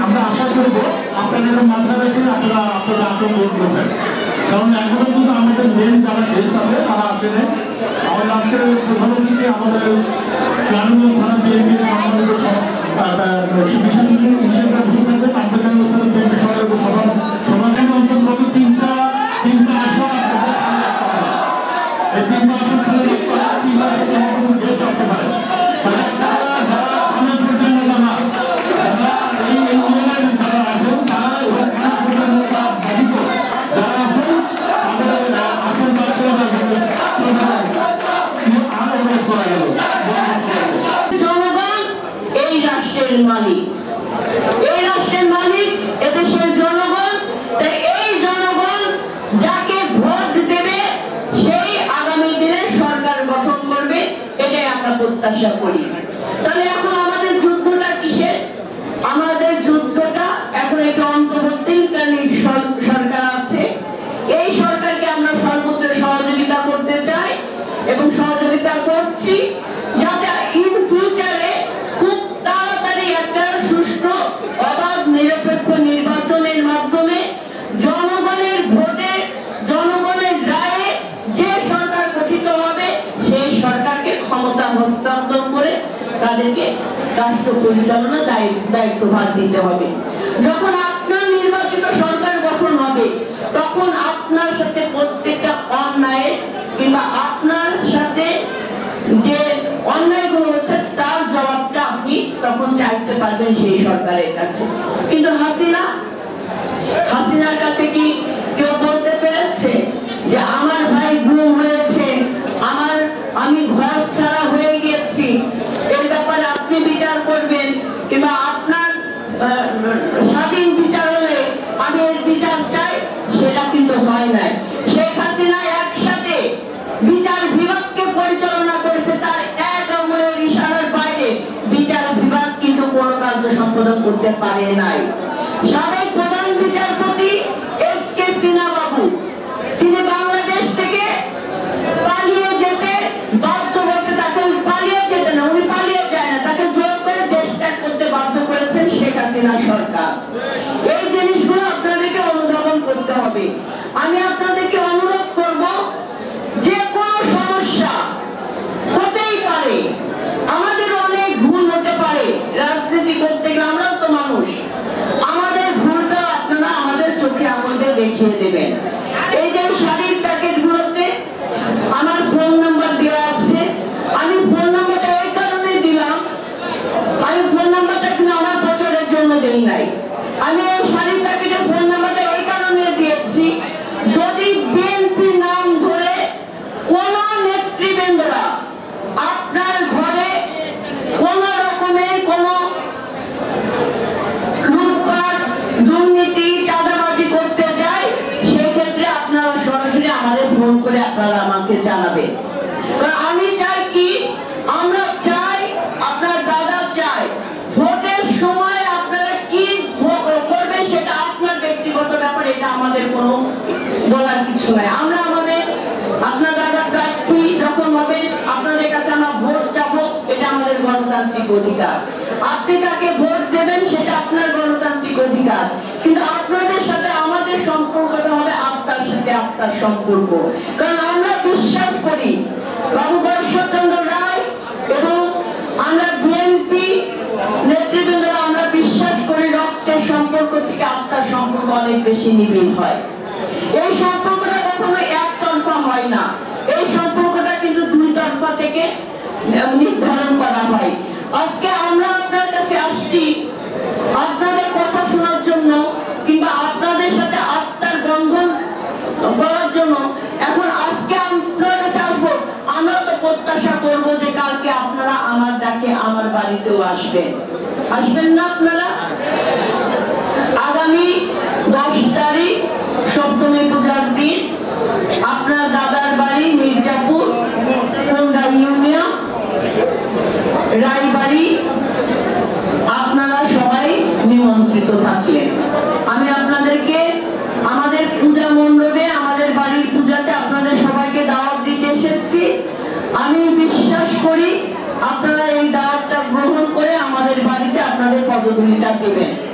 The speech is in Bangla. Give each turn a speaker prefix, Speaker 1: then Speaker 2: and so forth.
Speaker 1: আমরা আশা করব আপনারা মাথায় রেখে আপনারা আচরণ করবেন, কারণ এখনো কিন্তু আমাদের মেন যারা গেস্ট আছে তারা আসেনি। আমাদের আজকে প্রধান অতিথি আমাদের প্রাণগঞ্জ থানা বিএনপির সম্মানিত বিশেষ হিসেবে বসে থাকবেন আন্তর্জাতিক থানা বিএনপি সভাপতি সভাপতি অন্তত তিনটা আসন এই তিনটা আসন খেলে গেস্ট আসতে পারে।
Speaker 2: মালিক, এই রাষ্ট্রের মালিক এদেশের জনগণ। তাই এই জনগণ যাকে ভোট দেবে সেই আগামী দিনে সরকার গঠন করবে, এটাই আমরা প্রত্যাশা করি। তাহলে এখন আমাদের যুদ্ধটা কিসের? আমাদের যুদ্ধটা এখন একটা অন্তর্বর্তীকালীন সরকার আছে। এই সরকারকে আমরা সর্বোচ্চ সহযোগিতা করতে চাই এবং সহযোগিতা করছি, যাতে ইন ফিউচারে খুব তাড়াতাড়ি একটা সুষ্ঠু অবাধ নিরপেক্ষ নির্বাচনের মাধ্যমে জনগণের ভোটে জনগণের রায়ে যে সরকার গঠিত হবে সেই সরকারকে ক্ষমতা হস্তান্তর করে তাদেরকে রাষ্ট্র পরিচালনা দায়িত্বভার দিতে হবে। যখন আপনার নির্বাচিত সরকার গঠন হবে তখন আপনার সাথে প্রত্যেকটা অন্যায় কিংবা আপনার সাথে যে অন্যায়গুলো হচ্ছে তার জবাবটা আপনি তখন চাইতে পারবেন সেই সরকারের কাছে। কিন্তু হাসিনার কাছে কি কেউ বলতে পেরেছে যে আমার ভাই গুম হয়েছে, আমি ঘর ছাড়া হয়ে গিয়েছি, এর ব্যাপারে আপনি বিচার করবেন কিংবা আপনার স্বাধীন বিচার হলে আমি এর বিচার চাই? সেটা কিন্তু হয় নাই। শেখ হাসিনা একসাথে বিচার বিভাগকে পরিচালনা করেছে, তার এক আঙুলের ইশারার বাইরে বিচার বিভাগ কিন্তু কোনো কার্য সম্পাদন করতে পারে নাই। সাবেক প্রধান বিচারপতি এস.কে. সিনহা বাবু, তিনি বাংলাদেশ থেকে পালিয়ে যেতে বাধ্য হয়েছে, তাকে পালিয়ে যেতে না, উনি পালিয়ে যায় না, তাকে জোর করে দেশ ত্যাগ করতে বাধ্য করেছেন শেখ হাসিনা সরকার। এই জিনিসগুলো আপনাদেরকে অনুধাবন করতে হবে। আমি আপনাদেরকে অনুরোধ করব, যে কোনো সমস্যা হতেই পারে, আমাদের অনেক ভুল হতে পারে, রাজনীতি করতে গেলে আমরাও তো মানুষ, আমাদের ভুলটা আপনারা আমাদের চোখে আমাদের দেখিয়ে দেবেন। এই যে শাড়ির প্যাকেটগুলোতে আমার ফোন নাম্বার দেওয়া আছে, আমি ফোন নাম্বারটা এই কারণে দিলাম, আমি ফোন নাম্বারটা কিন্তু আমার বছরের জন্য দেই নাই, আমি এই শাড়ির প্যাকেটে ফোন নাম্বারটা এই কারণে দিয়েছি, যদি বিএনপি নাম ধরে কোন নেতৃবৃন্দরা আপনার ঘরে কোন রকমের কোন লুটপাট, দুর্নীতি, চাঁদাবাজি করতে যায়, সেক্ষেত্রে আপনারা সরাসরি আমাদের ফোন করে আপনারা আমাকে জানাবেন। কারণ আমি চাই কি, আমরা চাই, আপনার দাদা চাই, ভোটের সময় আপনারা কি করবেন সেটা আপনার ব্যক্তিগত ব্যাপার, এটা আমাদের কোনো বলার কিছু নাই। আমরা আমাদের আপনার দাদা প্রার্থী যখন হবেন আপনাদের কাছে আমরা ভোট চাবো, এটা আমাদের গণতান্ত্রিক অধিকার। আপনি কাকে ভোট দেবেন সেটা আপনার গণতান্ত্রিক অধিকার, কিন্তু আপনাদের সাথে আমাদের সম্পর্কটা হবে আত্মার সাথে আত্মার সম্পর্ক। কারণ আমরা বিশ্বাস করি বাবু বর্ষচন্দ্র রায় এবং আমরা বিএনপি নেতৃবৃন্দরা আমরা বিশ্বাস করি রক্তের সম্পর্ক থেকে আত্মার সম্পর্ক অনেক বেশি নিবিড় হয়। এই সম্পর্কটা কখনো একতরফা হয় না, এই সম্পর্কটা কিন্তু দুই তরফা থেকে নির্ধারণ করা হয়। আজকে আমরা আপনার কাছে আসছি আপনাদের কথা শোনার জন্য কিংবা আপনাদের সাথে আত্মার বন্ধন করার জন্য। এখন আজকে আপনার কাছে আসবো, আমরা তো প্রত্যাশা করবো যে কালকে আপনারা আমার ডাকে আমার বাড়ি বাড়িতেও আসবেন, আসবেন না আপনারা? আগামী 10 তারিখ সপ্তমী পূজার দিন আপনার দাদার বাড়ি মির্জাপুর কোন্ডা ইউনিয়ন রায়বাড়ি, আপনারা সবাই নিমন্ত্রিত থাকলেন। আমি আপনাদেরকে আমাদের পূজা মণ্ডপে আমাদের বাড়ির পূজাতে আপনাদের সবাইকে দাওয়াত দিতে এসেছি। আমি বিশ্বাস করি আপনারা এই দাওয়াতটা গ্রহণ করে আমাদের বাড়িতে আপনাদের পদধূলিটা দেবেন।